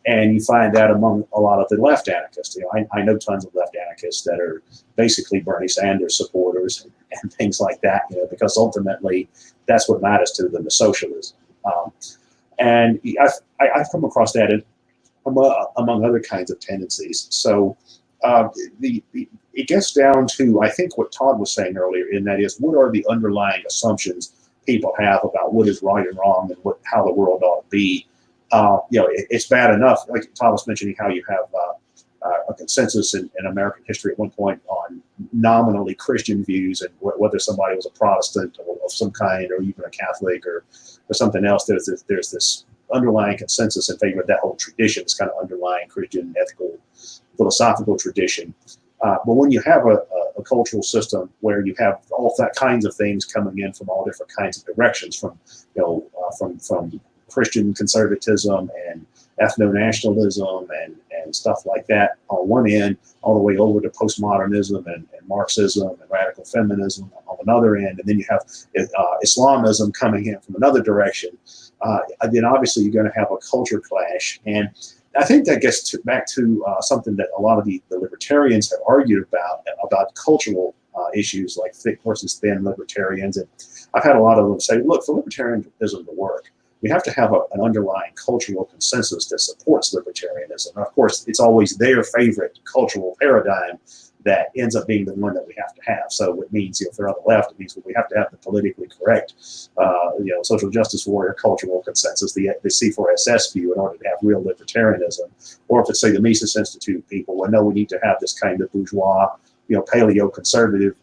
And you find that among a lot of the left anarchists. You know, I know tons of left anarchists that are basically Bernie Sanders supporters and things like that, you know, because ultimately that's what matters to them, is socialism. And I've come across that among other kinds of tendencies. So it gets down to, I think, what Todd was saying earlier, and that is, what are the underlying assumptions people have about what is right and wrong and how the world ought to be. You know, it's bad enough, like Todd was mentioning, how you have a consensus in American history at one point on nominally Christian views, and whether somebody was a Protestant of some kind, or even a Catholic or something else. There's this underlying consensus in favor of that whole tradition, this kind of underlying Christian ethical philosophical tradition. But when you have a cultural system where you have all that kinds of things coming in from all different kinds of directions, from from Christian conservatism and ethno-nationalism and stuff like that on one end, all the way over to postmodernism and Marxism and radical feminism on another end, and then you have Islamism coming in from another direction, then obviously you're going to have a culture clash. And I think that gets back to something that a lot of the libertarians have argued about cultural issues like thick versus thin libertarians. And I've had a lot of them say, look, for libertarianism to work, we have to have an underlying cultural consensus that supports libertarianism. And of course, it's always their favorite cultural paradigm that ends up being the one that we have to have. So it means, if they're on the left, it means we have to have the politically correct, social justice warrior cultural consensus, the C4SS view, in order to have real libertarianism. Or if it's, say, the Mises Institute people, well, no, we need to have this kind of bourgeois, paleo-conservative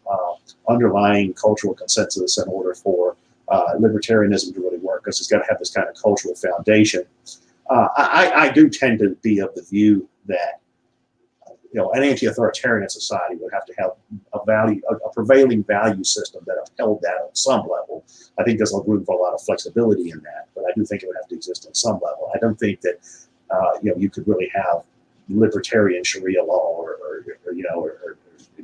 underlying cultural consensus in order for libertarianism to really work, because it's got to have this kind of cultural foundation. I do tend to be of the view that an anti-authoritarian society would have to have a prevailing value system that upheld that on some level. I think there's a room for a lot of flexibility in that, but I do think it would have to exist on some level. I don't think that you could really have libertarian Sharia law or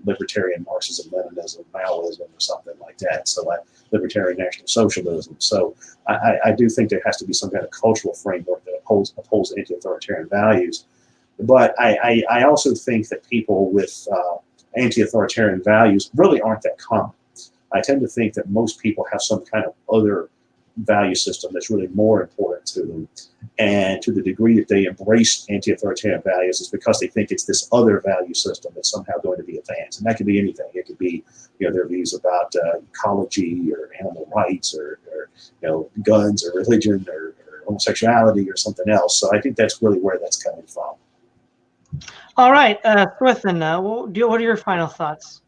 libertarian Marxism, Leninism, Maoism, or something like that. So libertarian National Socialism. So I do think there has to be some kind of cultural framework that upholds anti-authoritarian values. But I also think that people with anti-authoritarian values really aren't that common. I tend to think that most people have some kind of other value system that's really more important to them. And to the degree that they embrace anti-authoritarian values is because they think it's this other value system that's somehow going to be advanced. And that could be anything. It could be, their views about ecology or animal rights or guns or religion or homosexuality or something else. So I think that's really where that's coming from. All right, Swithun, what are your final thoughts?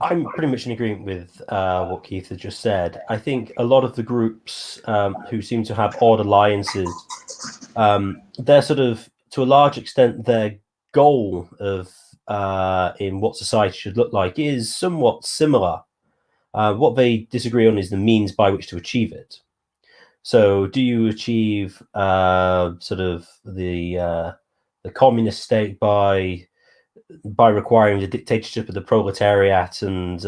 I'm pretty much in agreement with what Keith has just said. I think a lot of the groups who seem to have odd alliances, they're sort of, to a large extent, their goal of in what society should look like is somewhat similar. What they disagree on is the means by which to achieve it. So, do you achieve sort of the communist state by requiring the dictatorship of the proletariat and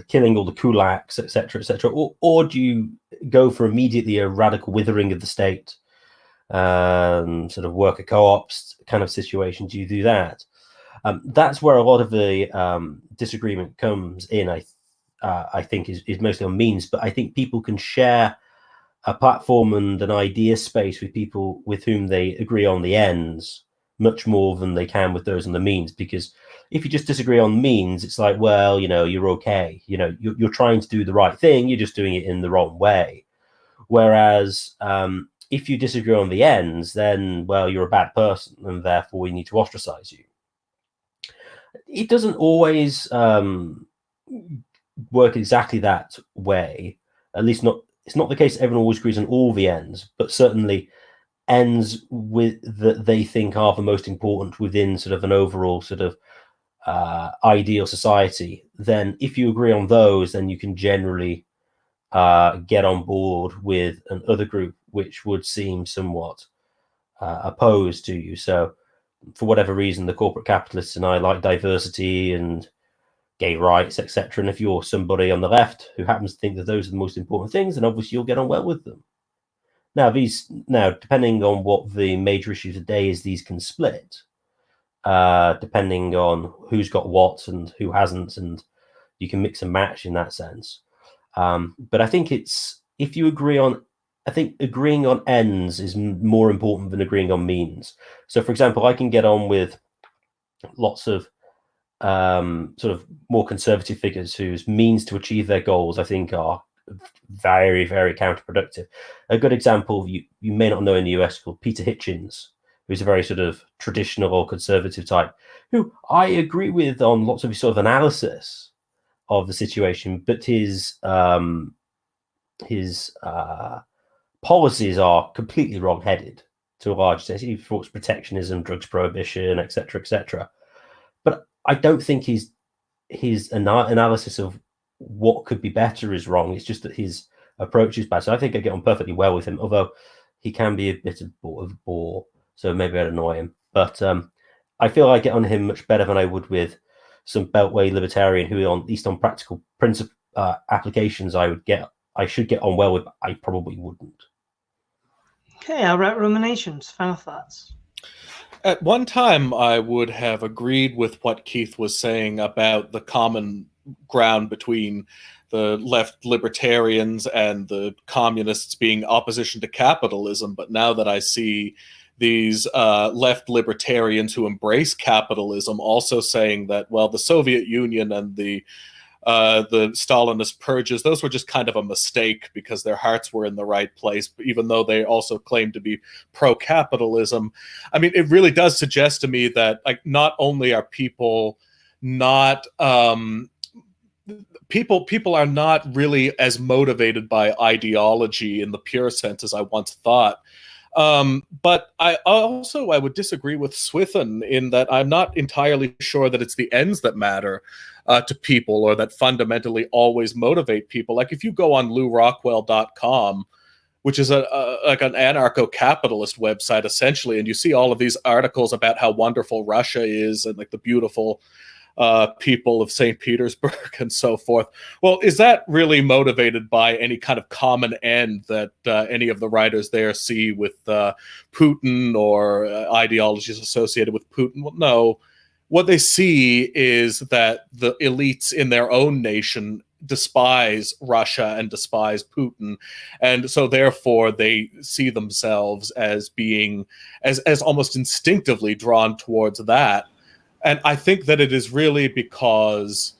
killing all the kulaks, etc., etc., or do you go for immediately a radical withering of the state, sort of worker co-ops kind of situation? Do you do that? That's where a lot of the disagreement comes in. I think is mostly on means, but I think people can share a platform and an idea space with people with whom they agree on the ends much more than they can with those on the means. Because if you just disagree on means, it's like, well, you're okay. You're trying to do the right thing. You're just doing it in the wrong way. Whereas if you disagree on the ends, then, well, you're a bad person and therefore we need to ostracize you. It doesn't always work exactly that way. At least it's not the case everyone always agrees on all the ends, but certainly ends with that they think are the most important within sort of an overall sort of ideal society. Then if you agree on those, then you can generally get on board with another group which would seem somewhat opposed to you. So for whatever reason, the corporate capitalists and I like diversity and gay rights, etc. And if you're somebody on the left who happens to think that those are the most important things, then obviously you'll get on well with them. Now, depending on what the major issue today is, these can split, depending on who's got what and who hasn't, and you can mix and match in that sense. But I think if you agree on, I think agreeing on ends is more important than agreeing on means. So, for example, I can get on with lots of sort of more conservative figures whose means to achieve their goals, I think, are very, very counterproductive. A good example you may not know in the US, called Peter Hitchens, who's a very sort of traditional or conservative type, who I agree with on lots of sort of analysis of the situation, but his policies are completely wrong-headed to a large extent. He supports protectionism, drugs prohibition, etc., etc. But I don't think his analysis of what could be better is wrong. It's just that his approach is bad. So I think I get on perfectly well with him, although he can be a bit of a bore. So maybe I'd annoy him. But I feel I get on him much better than I would with some Beltway libertarian who, at least on practical principle applications, I should get on well with, but I probably wouldn't. Okay, all right, Ruminations, final thoughts. At one time, I would have agreed with what Keith was saying about the common ground between the left libertarians and the communists being opposition to capitalism. But now that I see these left libertarians who embrace capitalism also saying that, well, the Soviet Union and the Stalinist purges, those were just kind of a mistake because their hearts were in the right place, even though they also claim to be pro-capitalism. I mean, it really does suggest to me that, like, not only are people not people are not really as motivated by ideology in the pure sense as I once thought. But I would disagree with Swithun in that I'm not entirely sure that it's the ends that matter to people, or that fundamentally always motivate people. Like if you go on LouRockwell.com, which is like an anarcho-capitalist website essentially, and you see all of these articles about how wonderful Russia is and like the beautiful people of St. Petersburg and so forth. Well, is that really motivated by any kind of common end that any of the writers there see with Putin or ideologies associated with Putin? Well, no. what they see is that the elites in their own nation despise Russia and despise Putin, and so therefore they see themselves as being as almost instinctively drawn towards that. And I think that it is really because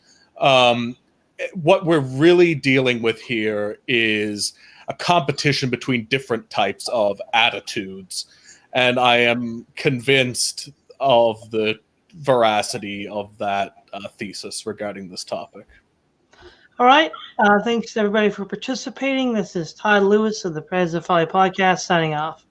what we're really dealing with here is a competition between different types of attitudes, and I am convinced of the veracity of that thesis regarding this topic. All right. Thanks everybody for participating. This is Todd Lewis of the Prez of Folly podcast signing off.